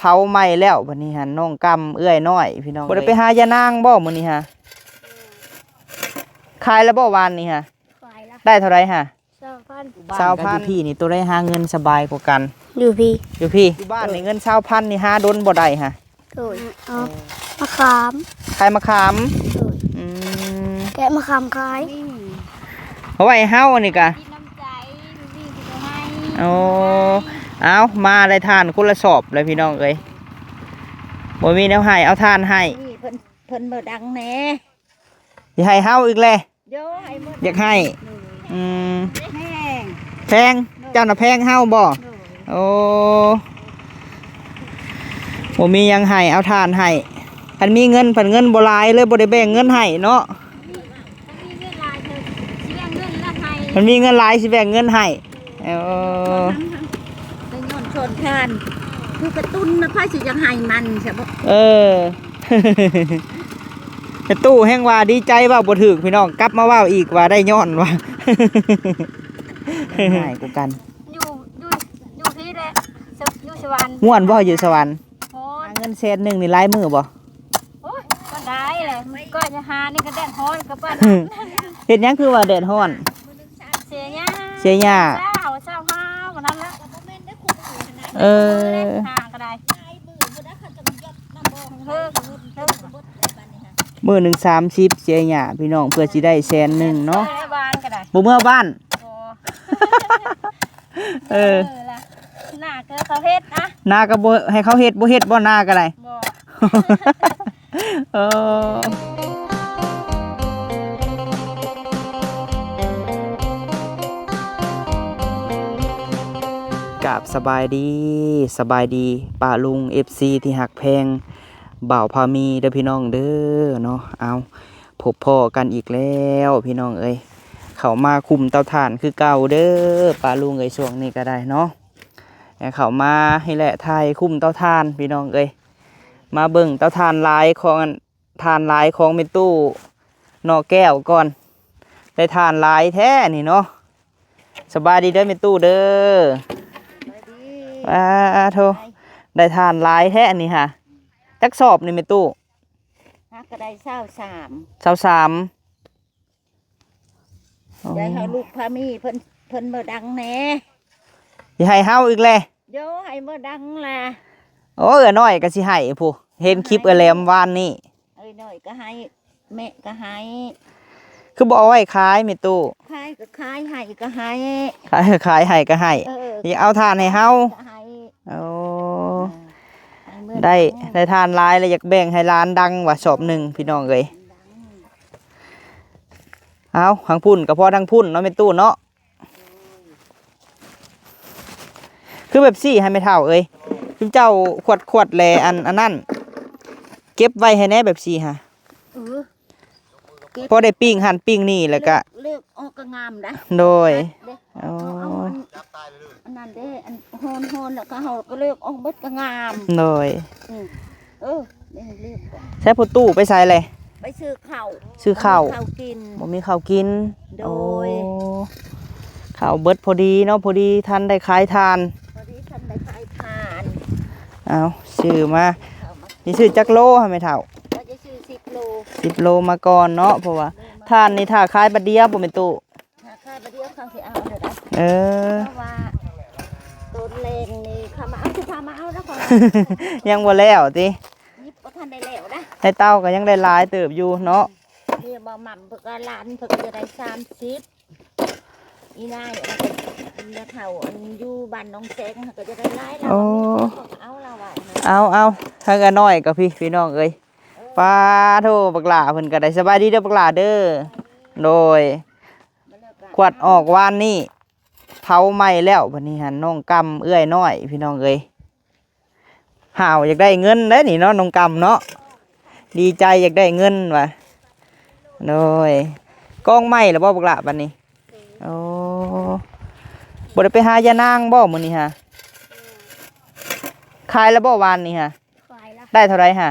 ผาไหม้แล้วบัดนี้หั่นน้องกำเอื้อยน้อยพี่น้องบ่ได้ไปหายานางบ่มื้อนี้ฮะขายแล้วบ่วานนี้ฮะได้เท่าไรฮะ20,000พี่นี่ตัวได้หาเงินสบายกว่ากันอยู่พี่อยู่บ้านนี่เงิน20,000นี่หาดนบ่ได้ฮะโดยมะขามขายมะขามแกะมะขามขายเอาไว้เฮานี่กะโอ้เอามาได้ทานคนละสอบเลยพี่น้องเอ้ยบ่มีแนวให้เอาทานให้เพิ่นบ่ดังแน่อย่าให้เฮาอีกเลยอยากให้แพงเจ้าน่ะแพงเฮาบ่โอ้บ่มียังให้เอาทานให้คันมีเงินเพิ่นเงินบ่หลายเลยบ่ได้แบ่งเงินให้เนาะมันมีเงินหลายสิแบ่งเงินให้ได้ย้อนชนทานคือกระตุ้นนะพายสิยังให้มันใช่บ่แต่ตู้แห่งว่าดีใจว่าบ่ถึกพี่น้องกลับมาว่าอีกว่าได้ย้อนว่าง่ายกว่ากันอยู่ที่แหละอยู่สวรรค์ม่วนบ่อยู่สวรรค์เงิน100,000นี่หลายมื้อบ่โอ้ยก็ได้แหละก็จะหานี่ก็แดดร้อนก็ป้าเฮ็ดหยังคือว่าแดดร้อนเสียหญ้าเเศร้าห้าวกันนั้นละหาก็ได้มื้อหนึ่ง30เสียหญ้าพี่น้องเพื่อสิได้100,000เนาะบ่เมื่อบ้านหน้าเกิดเขาเฮ็ดนะหน้าก็บ่ให้เขาเฮ็ดบ่เฮ็ดบ่หน้าก็ได้กับสบายดีป้าลุง FC ที่หักแพงบ่าวพามีเด้อพี่น้องเด้อเนาะเอาพบพ่อกันอีกแล้วพี่น้องเอ้ยเข้ามาคุมเตาถ่านคือเก่าเด้อป้าลุงเอ้ยช่วงนี้ก็ได้เนาะเข้ามาให้แหละไทยคุมเตาถ่านพี่น้องเอ้ยมาเบิ่งเตาถ่านลายของเมตู้นอแก้วก่อนได้ถ่านลายแท้นี่เนาะสบายดีเด้อเมตู้เด้อโทได้ทานลายแท้นี่ฮะจักสอบนี่เมตู้ก็ได้23ได้ให้ลูกพามีเพิ่นบ่ดังแน่สิให้เฮาอีกเลยเดี๋ยวให้บ่ดังล่ะโอ้น้อยก็สิให้ผู้เห็นคลิปแหลมวานนี่น้อยก็ให้แม่ก็ให้คือบ่เอาไว้ขายเมตู้ขายก็ขายให้ก็ให้ขายให้ก็ให้อย่าเอาทานให้เฮาโอ้ได้ทานลายแล้วอยากแบ่งให้ร้านดังว่าสอบหนึ่งพี่น้องเลยเอาทางพุ่นกับพ่อทางพุ่นเนาะเป็นตู้เนาะคือแบบซี่ให้ไม่เท่าคุณเจ้าขวดแลอันนั่นเก็บไว้ให้แน่แบบซี่ฮะพอได้ปิ้งหั่นปิ้งนี่แล้วก็เลือกออกก็งามนะโดยอันนั้นเด้อันโฮนแล้วก็เฮาก็เลือกออกเบิดก็งามโดยเลือกใช้ผู้ตู้ไปใส่เลยไปซื้อข้าวกินบ่มีข้าวกินโดยข้าวเบิดพอดีเนาะพอดีทันได้ขายทานเอาซื้อมานี่ซื้อจักโลให้ไม่เท่าจะซื้อ10 โลมาก่อนเนาะเพราะว่าทานนี่ถ้าขายบัดเดียวบ่แม่นตู้ขายบัดเดียวเขาสิเอาเด้อเพราะว่าต้นเลงนี่เขามาเอาสิพามาเอาแล้วก็ยังบ่แล้วติยิบบ่ทันได้แล้วนะให้เต้าก็ยังได้หลายเติบอยู่เนาะนี่บ่หม่ำเพิ่นก็ล้านเพิ่นก็จะได้30อีนายแล้วเขาอยู่บ้านน้องแสงก็จะได้หลายแล้วเอาเราไว้เอาถ้าก็น้อยก็พี่น้องเอ้ยป้าโทบักหลาเพิ่นก็ได้สบายดีเด้อบักหลาเด้อโดยขวดออกวานนี่เผาไหม้แล้วบัดนี้หั่นน้องกำเอื้อยน้อยพี่น้องเอ้ยห่าวอยากได้เงินเด้อนี่เนาะน้องกำเนาะดีใจอยากได้เงินว่ะโดยกองไหม้แล้วบ่บักหลาบัดนี้โอ้บ่ได้ไปหายานางบ่มื้อนี้ฮะขายแล้วบ่วานนี่ฮะได้เท่าไรฮะ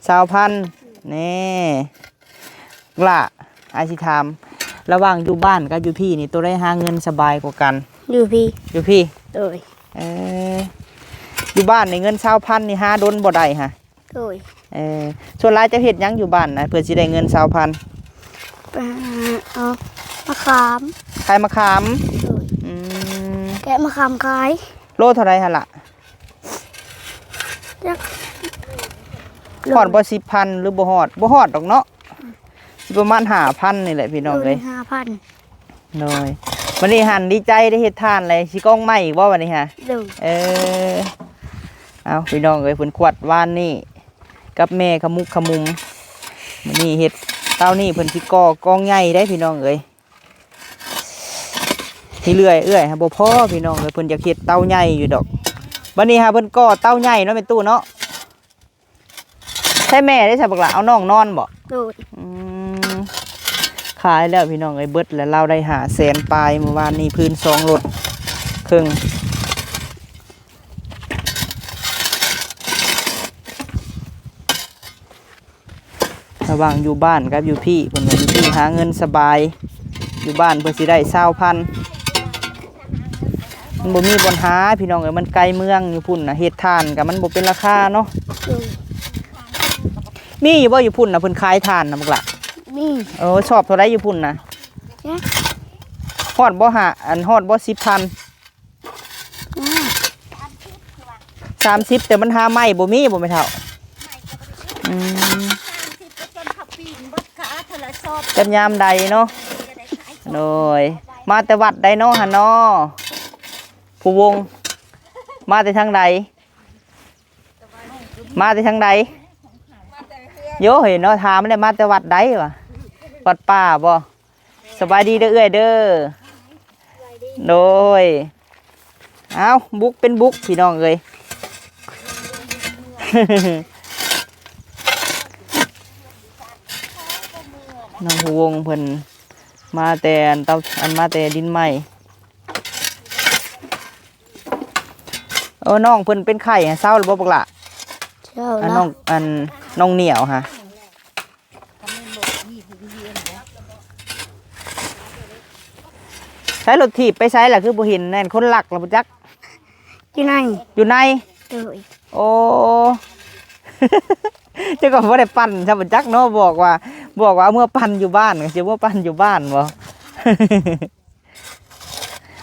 20,000นี่ล่ะอาชีถามระหว่างอยู่บ้านกับอยู่พี่นี่ตัวได้หาเงินสบายกว่ากันอยู่พี่โดย อยู่บ้านในเงิน20,000นี่หาดนบ่ได้ฮะ โดย ส่วนหลายจะเฮ็ดหยังอยู่บ้านนะเพื่อสิได้เงิน20,000 เอามะขาม ขายมะขาม โดย อืม แกะมะขามขาย โลเท่าไรหั่นล่ะ จัก ฮอดบ่10,000หรือบ่ฮอดดอกเนาะสิประมาณ5,000นี่แหละพี่น้องเอ้ย 5,000 โดยวันนี้หันดีใจได้เฮ็ดทานเลยสิกล้องใหม่อีกบ่วันนี้ฮะ โดย เอาพี่น้องเอ้ยเพิ่นขวดวานนี่กับแม่ขมุกขมุมมื้อนี้เฮ็ดเต้านี่เพิ่นสิก่อกองใหญ่ได้พี่น้องเอ้ยที่เรื่อยฮะบ่พอพี่น้องเอ้ยเพิ่นอยากเฮ็ดเต้าใหญ่อยู่ดอกวันนี้ฮะเพิ่นก่อเต้าใหญ่เนาะเป็นตู้เนาะใช่แม่ได้ใช่บักล่ะเอาน้องนอนบ่ โดย ขายแล้วพี่น้องเอ้ยเบิดแล้วเราได้500,000ปลายเมื่อวานนี้พื้น2รถครึ่งระหว่างอยู่บ้านกับอยู่พี่เพิ่นว่าอยู่พี่หาเงินสบายอยู่บ้านเพิ่นสิได้20,000มันบ่มีบ่อนหาพี่น้องเอ้ยมันไกลเมืองอยู่พุ่นน่ะเฮ็ดทานก็มันบ่เป็นราคาเนาะ โดย มีอยู่บ่อยู่พุ่นน่ะเพิ่นขายทานน่ะบักล่ะ มี ชอบเท่าใดอยู่พุ่นน่ะ จ๊ะ ฮอดบ่ฮอดบ่10,000 30แต่มันหาไม้บ่มีบ่แม่เฒ่าจำยามใดเนาะโดยมาแต่วัดใดเนาะหั่นเนาะผู้วงมาแต่ทางใดมาแต่ทางใดโยเห็นเนาะถามเลยมาแต่วัดใดวะวัดป่าบ่สบายดีเด้อเอ้ยเด้อโดยเอาบุกเป็นบุกพี่น้องเอ้ย น้องผู้วงเพิ่นมาแต่มาแต่ดินใหม่น้องเพิ่นเป็นไข้เศร้าหรือบ่บักล่ะ เจ้า น้องน้องเหนียวฮะใช้รถถีบไปใช้แหละคือบ่เห็นแน่นคนหลักแล้วบ่จัก อยู่ไหน อยู่ใน โดย โอ้ เจ้าก็บ่ได้ปั่นซะบ่จักเนาะบอกว่าเอาเมื่อปั่นอยู่บ้านก็สิว่าปั่นอยู่บ้านบ่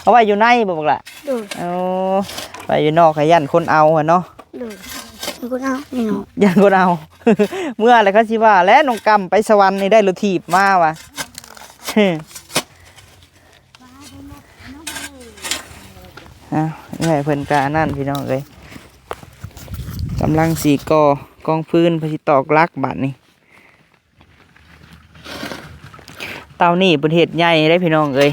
เอาไว้อยู่ในบ่บักล่ะ โดย โอ้ไปอยู่นอกขยันคนเอาอะเนาะ โดยมีคนเอานี่เนาะ ยันคนเอา เมื่ออะไรเขาสิว่าและน้องกำไปสวรรค์นี่ได้รถถีบมาว่ะ นี่ให้เพิ่นกานั่นพี่น้องเลยกำลังสีกองพื้นพสิตอกลักบาดนี่เตานี่ประเทศใหญ่ได้พี่น้องเลย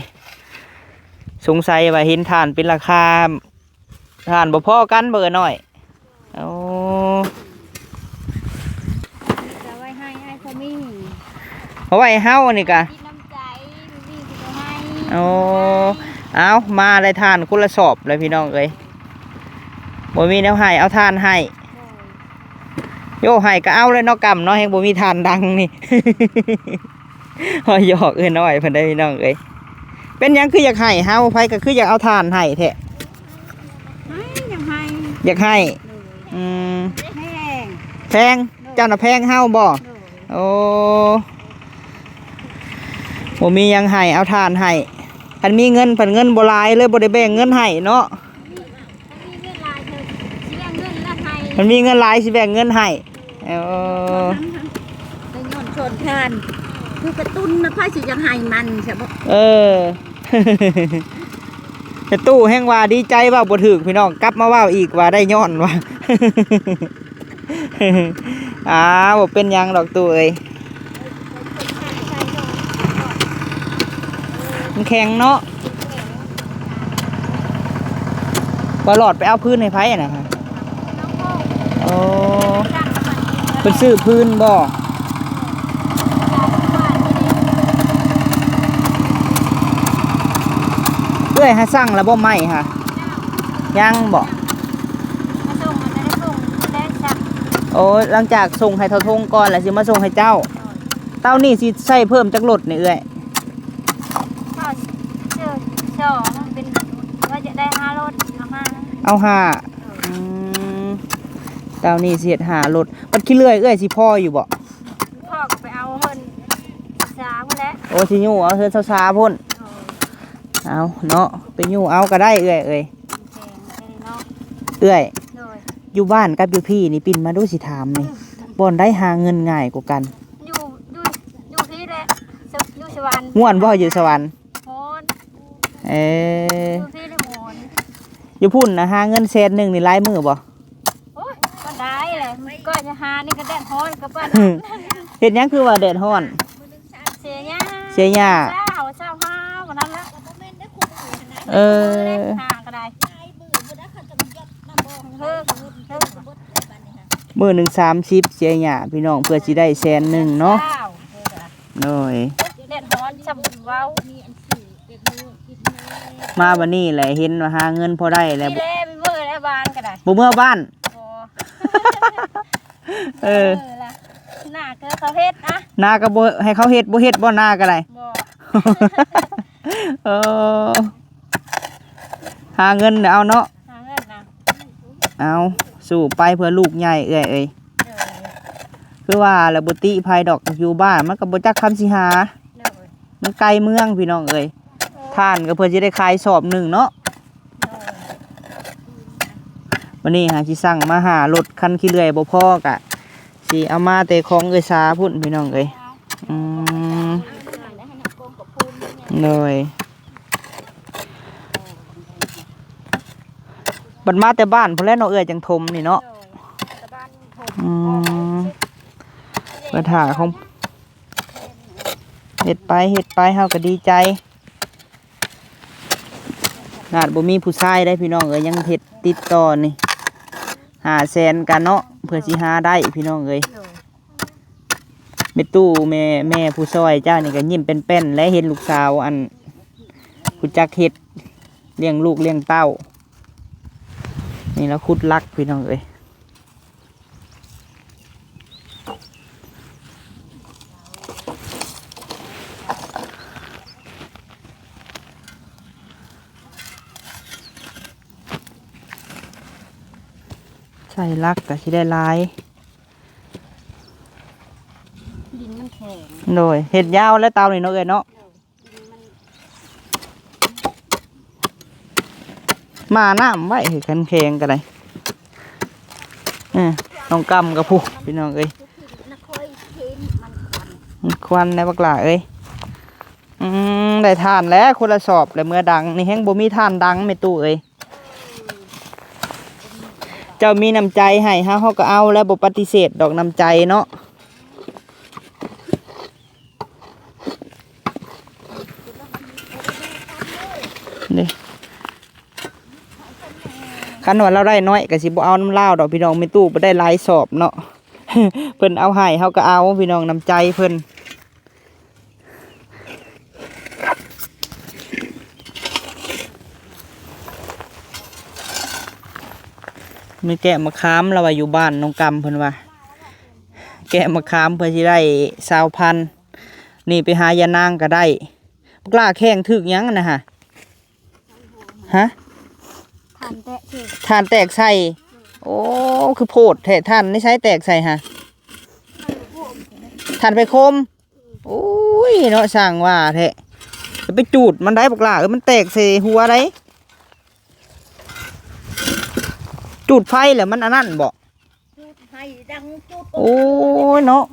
สงสัยว่าเห็นถ่านเป็นราคาถ่านบ่พอกันเบอร์หน่อยโอ้ จะไว้ให้พ่อมี เอาไว้เฮานี่กะ กินน้ำใจมีที่จะให้ โอ้เอามาได้ทานคนละสอบเลยพี่น้องเอ้ยบ่มีแนวให้เอาทานให้โยให้ก็เอาเลยเนาะกำเนาะแฮงบ่มีทานดังนี่ หอยหยอกน้อยเพิ่นได้พี่น้องเอ้ยเป็นหยังคืออยากให้เฮาไผก็คืออยากเอาทานให้แท้ ให้ยังให้ อยากให้อืม แห้ง แพงเจ้าน่ะแพงเฮาบ่โอ้บ่มีหยังให้เอาทานให้คันมีเงินเพิ่นเงินบ่หลายเลยบ่ได้แบ่งเงินให้เนาะ มีเงินลายเธอเสียเงินละให้ มันมีเงินหลายสิแบ่งเงินให้ได้เงินชนทานคือกระตุ้นนะพ่อสิยังให้มันใช่ปะ แต่ตู้แห่งว่าดีใจว่าบ่ถึกพี่น้องกลับมาว่าอีกว่าได้ย้อนว่า บ่เป็นหยังดอกตู้เอ้ยมันแข็งเนาะว่าหลอดไปเอาพื้นให้ไผน่ะฮะโอ้เพิ่นซื้อพื้นบ่เอ้ยหาสั่งแล้วบ่ไหม้ฮะยังบ่โอ้หลังจากส่งให้เท่าทงก่อนแล้วสิมาส่งให้เจ้าเต้านี่สิใส่เพิ่มจักรถนี่เอ้ย มันเป็นว่าจะได้5 รถเอามา เอา5 ดาวนี่สิเฮ็ดหารถบัดขี้เลื่อยเอ้ยสิพ่ออยู่บ่ พ่อก็ไปเอาเพิ่นสามแล้ว โอ้สิยู่เอาเฮือนช้าๆพุ่นเอาเนาะไปยู่เอาก็ได้เอ้ยแพงเนาะ เอ้ย โดย อยู่บ้านกับอยู่พี่นี่ปิ่นมาดูสิถามนี่บ่อนได้หาเงินง่ายกว่ากัน อยู่ที่แหละอยู่สวรรค์ ม่วนบ่อยู่สวรรค์ โหน เออ อยู่ที่ได้โหน อยู่พุ่นนะหาเงินแสนหนึงนี่หลายมื้อบ่ โอ้ยก็ได้แหละมันก็จะหานี่ก็แดดฮ้อนกับบ้าน เฮ็ดหยังคือว่าแดดร้อน เสียหญ้า เสียหญ้า เจ้าห้าววันนั้นละ เออ หาก็ได้เฮ้อ มื้อหนึง30เสียหญ้าพี่น้องเพื่อสิได้แสนหนึงเนาะโอ้ย แดดฮ้อนจำเว้า มาบัดนี้แหละเห็นว่าหาเงินพอได้แล้ว ที่แรกมีมือแล้วบ้านก็ได้ บ่เมื่อบ้าน โอ้ เออ ละหน้าเกลือเขาเพชรนะ นาก็บ่ให้เขาเฮ็ดบ่เฮ็ดบ่นาก็ได้ บ่ เออหาเงินเอาเนาะ หาเงินนะ เอาสู้ไปเพื่อลูกใหญ่เอ้ย เออ คือว่าแล้วบ่ติภัยดอกอยู่บ้านมันก็บ่จักคำสิหา เออ มันไกลเมืองพี่น้องเอ้ยท่านก็เพื่อสิได้ขายสอบหนึงเนาะวันนี้หาสิสั่งมาหารถคันขี้เลื่อยบ่พอกะสิเอามาแต่ของเอ้ยสาพุ่นพี่น้องเอ้ยอืมเลยบัดมาแต่บ้านพุ่นแหล้วเนาะเอ้ยจังทมนี่เนาะอืมปัญหาของเฮ็ดไปเฮาก็ดีใจนาดบ่มีผู้ชายได้พี่น้องเอ้ยยังเฮ็ดติดต่อนี่500,000กันเนาะเพื่อสิหาได้พี่น้องเอ้ยแม่ตู้แม่ผู้ซอยเจ้านี่ก็ยิ้มเป็นๆและเห็นลูกสาวอันผู้จักเฮ็ดเลี้ยงลูกเลี้ยงเต้านี่แล้วคุดลักพี่น้องเอ้ยใส่ลักก็สิได้หลาย ดินมันแข็ง โดยเห็ดยาวและเตานี่เนาะเอ้ยเนาะมาน้ำไว้เห็ดคันแข็งกันเลยน้องกำกับผู้พี่น้องเอ้ย นักคอยกินมัน ควันในบักหลาเอ้ยได้ทานแล้วคนละสอบเลยเมื่อดังนี่แห้งบ่มีทานดังไม่ตู้เอ้ยเจ้ามีน้ำใจให้ฮะเขาก็เอาแล้วบ่ปฏิเสธดอกน้ำใจเนาะนี่คันว่าเราได้น้อยก็สิบ่เอาน้ำลาวดอกพี่น้องไม่ตู้บ่ได้หลายสอบเนาะ เพิ่นเอาให้เฮาก็เอาพี่น้องน้ำใจเพิ่นมีแกะมะขามเราว่าอยู่บ้านน้องกำเพิ่นว่าแกะมะขามเพื่อสิได้20,000นี่ไปหายานางก็ได้กล้าแข้งถึกหยังนะฮะทานแตะที่ ทานแตกใส่โอ้คือโพดแท้ท่านนี่ใช้แตกใส่ฮะทานไปคมโอ้ยเนาะสั่งว่าแท้จะไปจูดมันได้บอกล่ะมันแตกใส่หัวได้จูดไฟแหละมันอันนั้นบ่ จุดให้ดังจุด โอ้ยเนาะ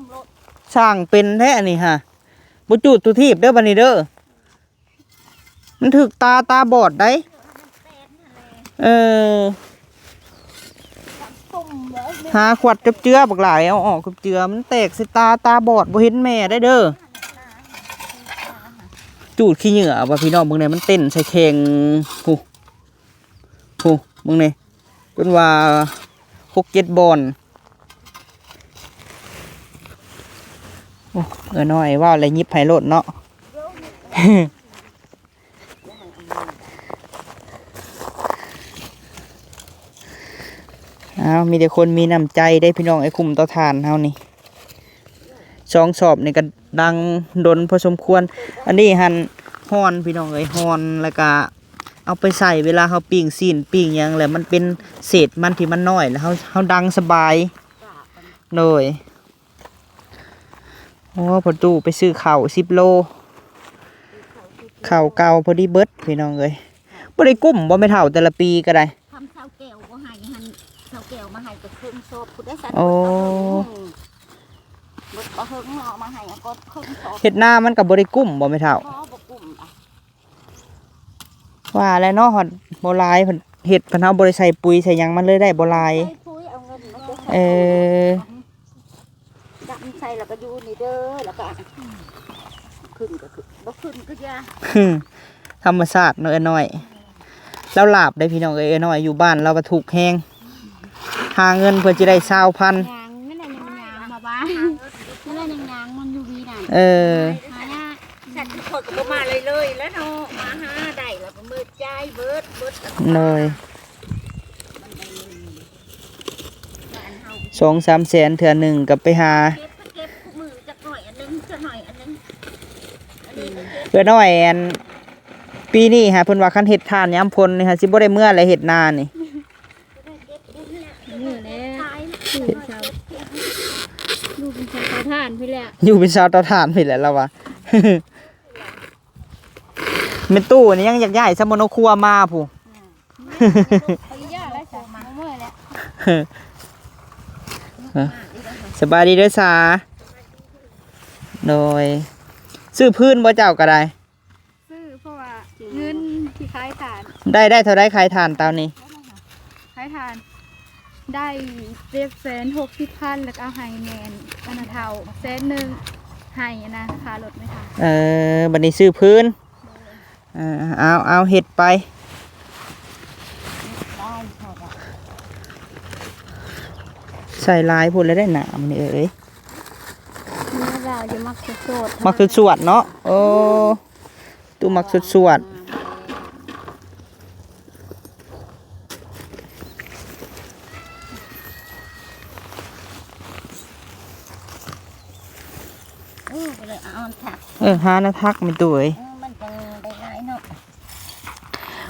สั่งเป็นแท้นี่ฮะบ่จูดตุทีบเด้อบัดนี้เด้อมันถึกตาบอดได้เออ ตุ่มเบ้อ หาขวดเจือบักหลายเอาออกเจือมันแตกใส่ตาบอดบ่เห็นแม่ได้เด้อจูดขี้เหงื่อว่าพี่น้องเบิ่งนี่มันเต้นใส่แข่งหูเบิ่งนี่เพิ่นว่า6-7 บอนโอ้น้อยว่าอะไรยิบไผโลดเนาะ มีแต่คนมีน้ำใจได้พี่น้องไอ้คุมต่อทานเฮานี่2 สอบนี่ก็ดังดนพอสมควรอันนี้หันฮอนพี่น้องเอ้ยฮอนแล้วก็ เอาไปใส่เวลาเขาปิ้งซีนปิ้งหยังแหละมันเป็นเศษมันที่มันน้อยแล้วเขาดังสบายโดยโอ้พอตู้ไปซื้อข้าว10 โลข้าวเก่าพอดีเบิดพี่น้องเอ้ยบ่ได้กุ้มบ่ไม่เท่าแต่ละปีก็ได้ทำข้าวแก้วบ่ให้หันข้าวแก้วมาให้ก็ครึ่งซอบผู้ได้สัน โอ้ บ่บ่เฮิงเอามาให้ก็ครึ่งซอบ เฮ็ดหน้ามันก็บ่ได้กุ้มบ่ไม่เท่า พอบ่กุ้มอ่ะ ว่าแล้วเนาะฮอดบ่หลายเพิ่นเฮ็ดเพิ่นเฮาบ่ได้ใส่ปุ๋ยใส่หยังมันเลยได้บ่หลาย ใส่ปุ๋ยเอาเงินมาจะ เออ ดำใส่แล้วก็อยู่นี่เด้อแล้วก็ขึ้นก็ขึ้นบ่ขึ้นก็อย่า ธรรมชาติเนาะเอ้ยน้อยเราหลาบได้พี่น้องเอ้ยน้อยอยู่บ้านเราก็ถูกข์แฮงหาเงินเพื่อจะได้20,000 ยางนั่นแหละยังยางมาบ้านนั่นแหละยังยางมันอยู่ดีน่ะ เออ หาเนี่ยฉันคนก็มาเลยแล้วเนาะมาหาได้แล้วก็มืดใจเบิด เลย2-3 แสนเถื่อหนึ่งกับไปหา เก็บมือจะหน่อยอันนึงจะหน่อยอันนึง เพื่อน้อยอันปีนี้ฮะเพิ่นว่าคันเฮ็ดทานยามพลนี่ฮะสิบ่ได้เมื่อไรเฮ็ดนานี่ มือแล้วลูกชาวทานพี่แหละ อยู่เป็นชาวเตาถ่านนี่แหละเราว่า เม็นตู้นี่ยังอยากย้ายสมโนครัวมาผู้ ไปย่าแล้วจ้ะมาเมื่อแล้ว สบายดีเด้อสาโดยซื้อพื้นบ่เจ้าก็ได้ ซื้อเพราะว่าเงินที่ขายทาน ได้เท่าไดขายถ่านเตานี้ ขายทานได้760,000แล้วก็เอาให้แมนอันน่ะเท่า100,000ให้อันนะค่ารถไม่ทัน บัดนี้ซื้อพื้นเอาเฮ็ดไป ได้เท่าไหร่ ใส่ลายพุ่นแล้วได้หนามนี่เอ้ย นี่เราจะมักสด มักสุดสวดเนาะโอ้ตู้มักสุดสวดก็เลยเอาถัก หานะทักมีตัวเอ้ย มันจะได้หลายเนาะ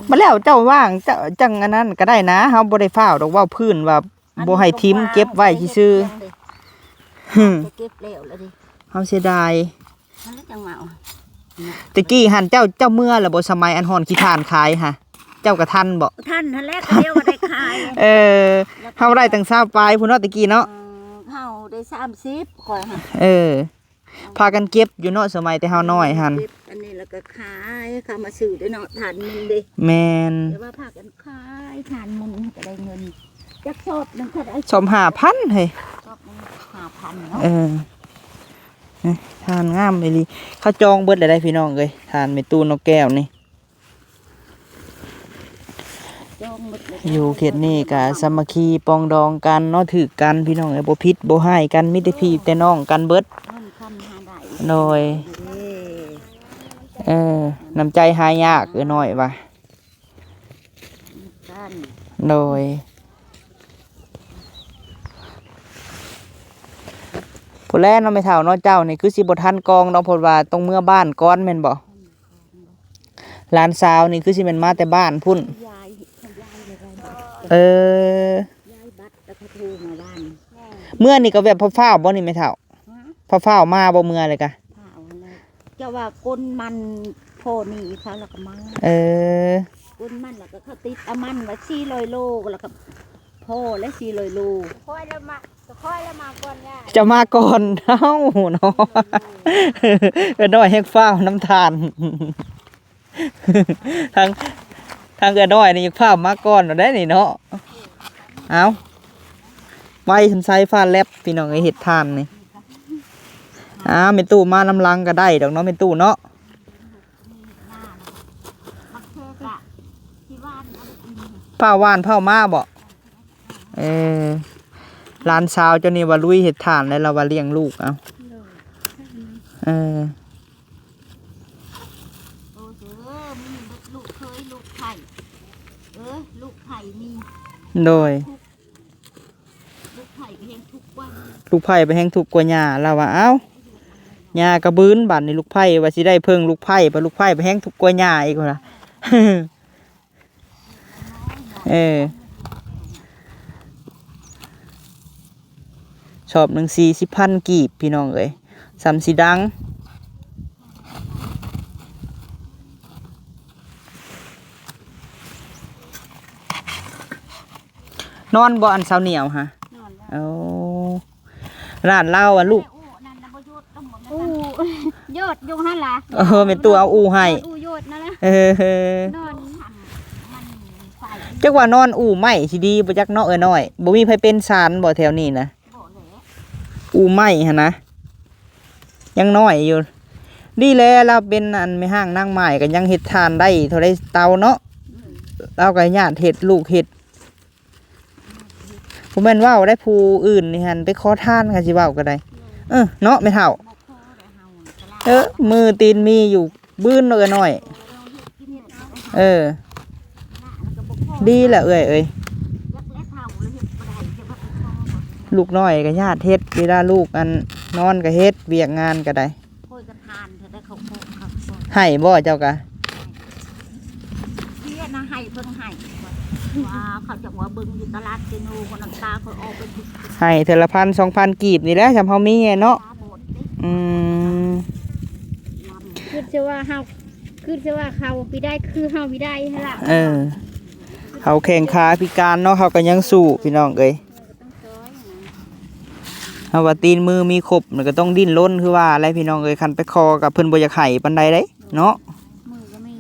มาแล้วเจ้าว่างเจ้าจังอันนั้นก็ได้นะเฮาบ่ได้ฟ้าวดอกเว่าพื้นว่าบ่ให้ทิมเก็บไว้ซื่อๆ จะเก็บแล้วแล้วดิ เฮาเสียดาย มันแล้วจังเมา ตะกี้หันเจ้าเมื่อแล้วบ่สมัยอันหอนขี้ทานขายค่ะ เจ้าก็ทันบ่ ท่านท่านแรกก็เดียวก็ได้ขาย เฮาได้ตั้ง20ปลายพุ่นเนาะตะกี้เนาะ เฮาได้30ข่อยหั่น พากันเก็บอยู่เนาะสมัยแต่เฮาน้อยหัน เก็บอันนี้แล้วก็ขายเขามาซื้อด้วยเนาะทานมึงดิ แม่น แต่ว่าพากันขายทานมึงก็ได้เงินจักสอบนึงก็ได้ สม5,000เฮ้ย สอบนึง5,000เนาะ ทานงามเลยลิเขาจองเบิดเลยได้พี่น้องเอ้ยทานเมตูนกแก้วนี่ จองหมดเลย อยู่เขตนี้ก็สามัคคีปองดองกันเนาะถือกันพี่น้องเอ้ยบ่ผิดบ่ให้กันมิแต่พี่แต่น้องกันเบิด เงินคำหาได้ หน่อยน้ำใจหายากหน่อยว่ะ กัน หน่อยผู้แรกเนาะไม่เท่าเนาะเจ้านี่คือสิบ่ทันกองเนาะเพราะว่าต้องเมื่อบ้านก่อนแม่นบ่หลานสาวนี่คือสิแม่นมาแต่บ้านพุ่น ยายเลย เออย ายบัตรแล้วก็โทรมาบ้าน เมื่อนี่ก็แบบฟ้าวๆบ่นี่ไม่เท่าฟ้าวๆมาบ่เมื่อเลยกะ ข่าวอะไรเจ้าว่าก้นมันโพนี่เขาแล้วก็มา ก้นมันแล้วก็เขาติดอามันไว้400 โลแล้วก็โพและ400 โลค่อยแล้วมาก่อนย่า จะมาก่อนเอ้าเนาะก็น้อยแฮกฟ้าวน้ำทาน ทางเกิดน้อยนี่ยังฟ้าวมาก่อนได้นี่เนาะเอาไว้ทำไซฟ้าแลบพี่น้องไอ้เห็ดทานนี่เป็นตู้มาน้ำลังก็ได้ดอกเนาะเป็นตู้เนาะ มักเทกะที่บ้านเอาไปกิน ผ้าว่านผ้ามาบ่หลานสาวเจ้านี่ว่าลุยเห็ดทานแล้วเราว่าเลี้ยงลูกเอา โอ้เด้อมีลูกเคยลูกไผ่ลูกไผ่มี โดย ลูกไผ่ก็เห็นทุกวัน ลูกไผ่ไปแห้งถูกกว่าหญ้าเราว่าเอ้าหญ้ากระบืนบัดนี่ลูกไผ่ว่าสิได้เพิ่งลูกไผ่ไปลูกไผ่ไปแห้งถูกกว่าหญ้าอีกว่าล่ะ เออชอบหนึ่ง40,000 กีบพี่น้องเอ้ยสำสีดังนอนบ่อันเสาเหนียวฮะเอาร้านเหล้าอ่ะลูกอู้ยอดยงหั่นล่ะเป็นตัวเอาอูให้อู้ยอดนั่นแหละนอนจักว่านอนอู่ไหมสิดีบ่จักเนาะน้อยบ่มีไผเป็นซานบ่แถวนี้นะอู่ไหมหั่นนะยังน้อยอยู่ดีแล้วเราเป็นอันไม่ห้างนั่งไม้ก็ยังเฮ็ดทานได้เท่าได้เตาเนาะเราก็ญาติเฮ็ดลูกเฮ็ดบ่แม่นเว้าได้ผู้อื่นนี่หั่นไปขอทานก็สิเว้าก็ได้เนาะไม่เฒ่ามือตีนมีอยู่บื้นเนาะน้อยดีแหละเอ้ยลูกน้อยก็ญาติเฮ็ดเวลาลูกอันนอนก็เฮ็ดเวียกงานก็ได้ให้บ่เจ้ากะเที่ยนะให้เพิ่งให้ว่าเขาจะว่าบึงอยู่ตลาดเจนูคนน้ำตาเขาออกเป็นให้เทอละ1,000-2,000 กีบนี่แหละจำเฮามีเนาะคือจะว่าเฮาเขาพี่ได้คือเฮาพี่ได้ให้ล่ะเขาแข่งขาพิการเนาะเขาก็ยังสู้พี่น้องเอ้ยเฮาว่าตีนมือมีครบมันก็ต้องดิ้นรนคือว่าอะไรพี่น้องเอ้ยคันไปคอกับเพิ่นบ่อยากให้ปานใดเด้เนาะมือก็มี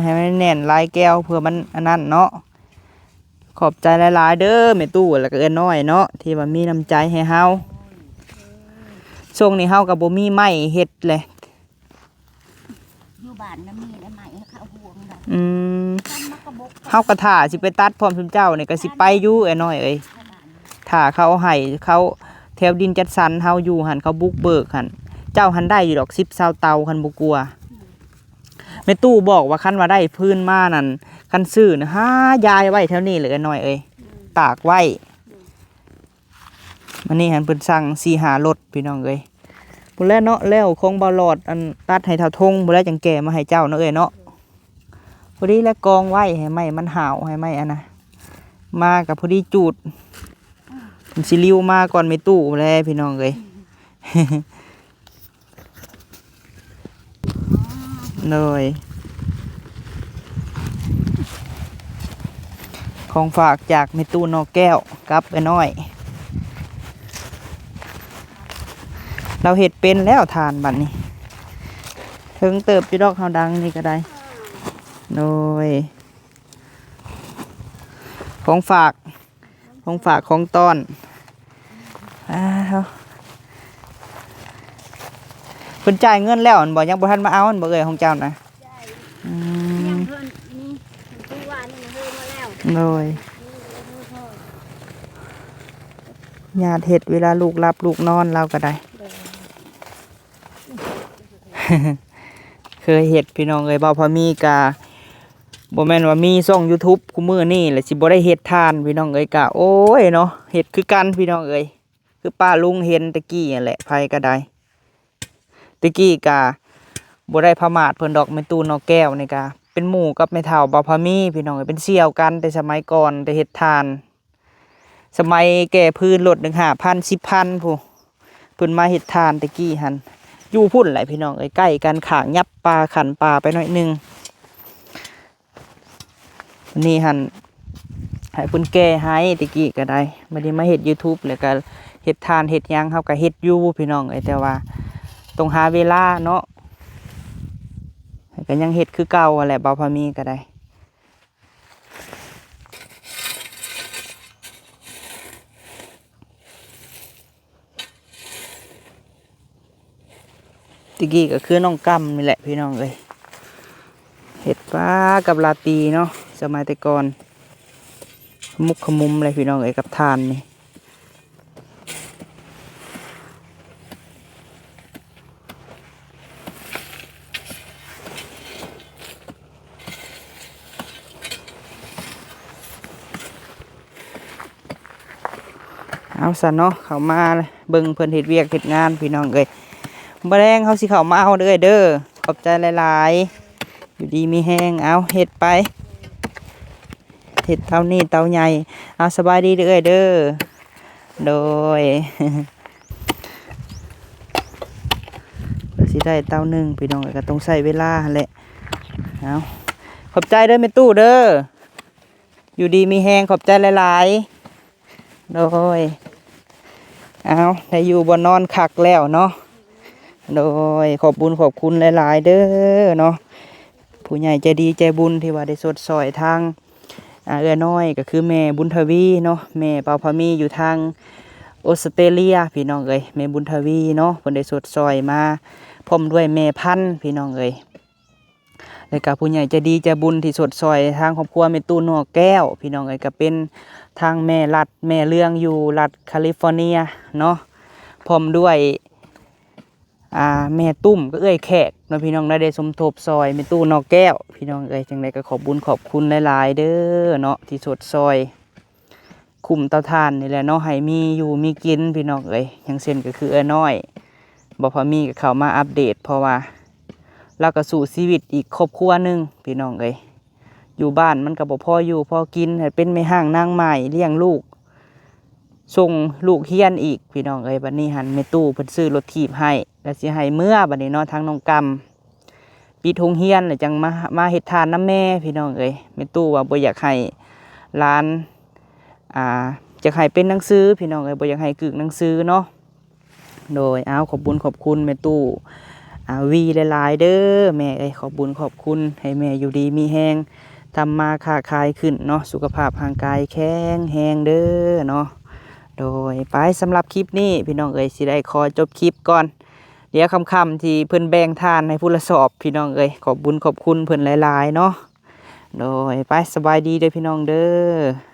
ให้มันแน่นลายแก้วเพื่อมันอันนั้นเนาะขอบใจหลายๆเด้อแม่ตู้แล้วก็เอิ้นน้อยเนาะที่ว่ามีน้ำใจให้เฮาช่วงนี้เฮาก็บ่มีไม้เฮ็ดเลยอยู่บ้านน่ะมีได้ไม้เขาห่วงดอกเฮาก็ท่าสิไปตัดพร้อมซุมเจ้านี่ก็สิไปอยู่ไอ้น้อยเอ้ยถ้าเขาให้เขาแถวดินจัดสรรเฮาอยู่หั่นเขาบุกเบิกหั่นเจ้าหันได้อยู่ดอก10-20 เตาคันบ่กลัวแม่ตู้บอกว่าคันว่าได้พื้นมานั่นคันซื้อนะยายไว้แถวนี้เลยหน่อยตากไว้มันนี่หันเพิ่นสั่ง4-5 รถพี่น้องเอ้ยพุ่นแล้วเนาะแล้วคงบ่รอดอันตัดให้เท่าทงบ่แล้วจังแก่มาให้เจ้าเนาะเนาะพอดีแล้วกองไว้ให้ไม้มันห่าวให้ไม้อันน่ะมากับพอดีจูดผมสิริวมาก่อนแม่ตู้แลพี่น้องเอ้ยเลยของฝากจากแม่ตู้นอกแก้วกับไอ้น้อยเราเห็ดเป็นแล้วทานบัดนี้ถึงเติบจุดอกเฮาดังนี่ก็ได้โดยของฝากของต้อนเพิ่นจ่ายเงินแล้วบ่ยังบ่ทันมาเอาบ่เอ่ยของเจ้านะยังเพิ่นนี่คือว่านี่เฮมาแล้วเลยญาติเฮ็ดเวลาลูกรับลูกนอนเราก็ได้เคยเฮ็ดพี่น้องเอ้ยบ่พอมีกะบ่แม่นว่ามีช่อง YouTube คุมื้อนี้แหละสิบ่ได้เฮ็ดทานพี่น้องเอ้ยกะโอ้ยเนาะเฮ็ดคือกันพี่น้องเอ้ยคือป้าลุงเห็นตะกี้นั่นแหละไผก็ได้ตะกี้กะบ่ได้พม่าดเพิ่นดอกแม่ตู้นอกแก้วนี่กะเป็นหมู่กับแม่เฒ่าบ่พอมีพี่น้องเอ้ยเป็นเสี่ยวกันแต่สมัยก่อนแต่เฮ็ดทานสมัยแก่พื้นรถ1 5,000 10,000ผู้เพิ่นมาเฮ็ดทานตะกี้หั่นอยู่พุ่นแหละพี่น้องเอ้ยใกล้กันข้างยับปลาขันปลาไปหน่อยนึงนี่หั่นให้เพิ่นแก้ให้ตะกี้ก็ได้บ่ได้มาเฮ็ด YouTube แล้วก็เฮ็ดทานเฮ็ดหยังเฮาก็เฮ็ดอยู่พี่น้องเอ้ยแต่ว่าต้องหาเวลาเนาะก็ยังเฮ็ดคือเก่าแหละบ่พอมีก็ได้ตะกี้ก็คือน้องกำนี่แหละพี่น้องเอ้ยเห็ดปลากับลาตีเนาะสมัยแต่ก่อนมุกขมุมอะไรพี่น้องเอ้ยกับทานนี่ ซะเนาะเข้ามาเบิ่งเพิ่นเฮ็ดเวียกเฮ็ดงานพี่น้องเอ้ยบ่แรงเฮาสิเข้ามาเอาเด้อเด้อขอบใจหลายๆอยู่ดีมีแฮงเอาเฮ็ดไปเฮ็ดเท่านี้เท่าใหญ่เอาสบายดีเด้อเด้อโดย สิได้เต้าหนึ่งพี่น้องก็ต้องใช้เวลาแหละเอาขอบใจเด้อแม่ตู้เด้ออยู่ดีมีแหงขอบใจหลายๆโดยเอาได้อยู่บนนอนคักแล้วเนาะโดยขอบบุญขอบคุณหลายๆเด้อเนาะผู้ใหญ่ใจดีใจบุญที่ว่าได้สดสอยทางเอื้อน้อยก็คือแม่บุญทวีเนาะแม่เปาพามีอยู่ทางออสเตรเลียพี่น้องเอ้ยแม่บุญทวีเนาะเพิ่นได้สดสอยมาพร้อมด้วยแม่พันธุ์พี่น้องเอ้ยแล้วก็ผู้ใหญ่ใจดีใจบุญที่สดสอยทางครอบครัวแม่ตู้นอกแก้วพี่น้องเอ้ยก็เป็นทางแม่รัฐแม่เรื่องอยู่รัฐแคลิฟอร์เนียเนาะพร้อมด้วยแม่ตุ้มก็เอ้ยแขกเนาะพี่น้องได้สมทบซอยแม่ตู้นอกแก้วพี่น้องเอ้ยจังไดก็ขอบบุญขอบคุณหลายๆเด้อเนาะที่สดซอยคุมเตาถ่านนี่แหละเนาะให้มีอยู่มีกินพี่น้องเอ้ยอย่างเช่นก็คือน้อยบ่พอมีก็เข้ามาอัปเดตเพราะว่าเราก็สู่ชีวิตอีกครอบครัวหนึงพี่น้องเอ้ยอยู่บ้านมันก็บ่พออยู่พอกินให้เป็นแม่ห้างนางไม้เลี้ยงลูกส่งลูกเฮียนอีกพี่น้องเอ้ยบัดนี้หันแม่ตู้เพิ่นซื้อรถถีบให้แล้วสิให้เมื่อบัดนี้เนาะทางน้องกำปิดโรงเรียนแล้วจังมาเฮ็ดทานน้ำแม่พี่น้องเอ้ยแม่ตู้ว่าบ่อยากให้หลานจะให้เป็นหนังสือพี่น้องเอ้ยบ่อยากให้กึกหนังสือเนาะโดยขอบบุญขอบคุณแม่ตู้วีหลายๆเด้อแม่เอ้ยขอบบุญขอบคุณให้แม่อยู่ดีมีแฮงทำมาค้าขายขึ้นเนาะสุขภาพร่างกายแข็งแรงเด้อเนาะโดยไปสำหรับคลิปนี้พี่น้องเอ้ยสิได้ขอจบคลิปก่อนเดี๋ยวค่ำๆที่เพิ่นแบ่งทานให้ผู้ละสอบพี่น้องเอ้ยขอบบุญขอบคุณเพิ่นหลายๆเนาะโดยไปสบายดีเด้อพี่น้องเด้อ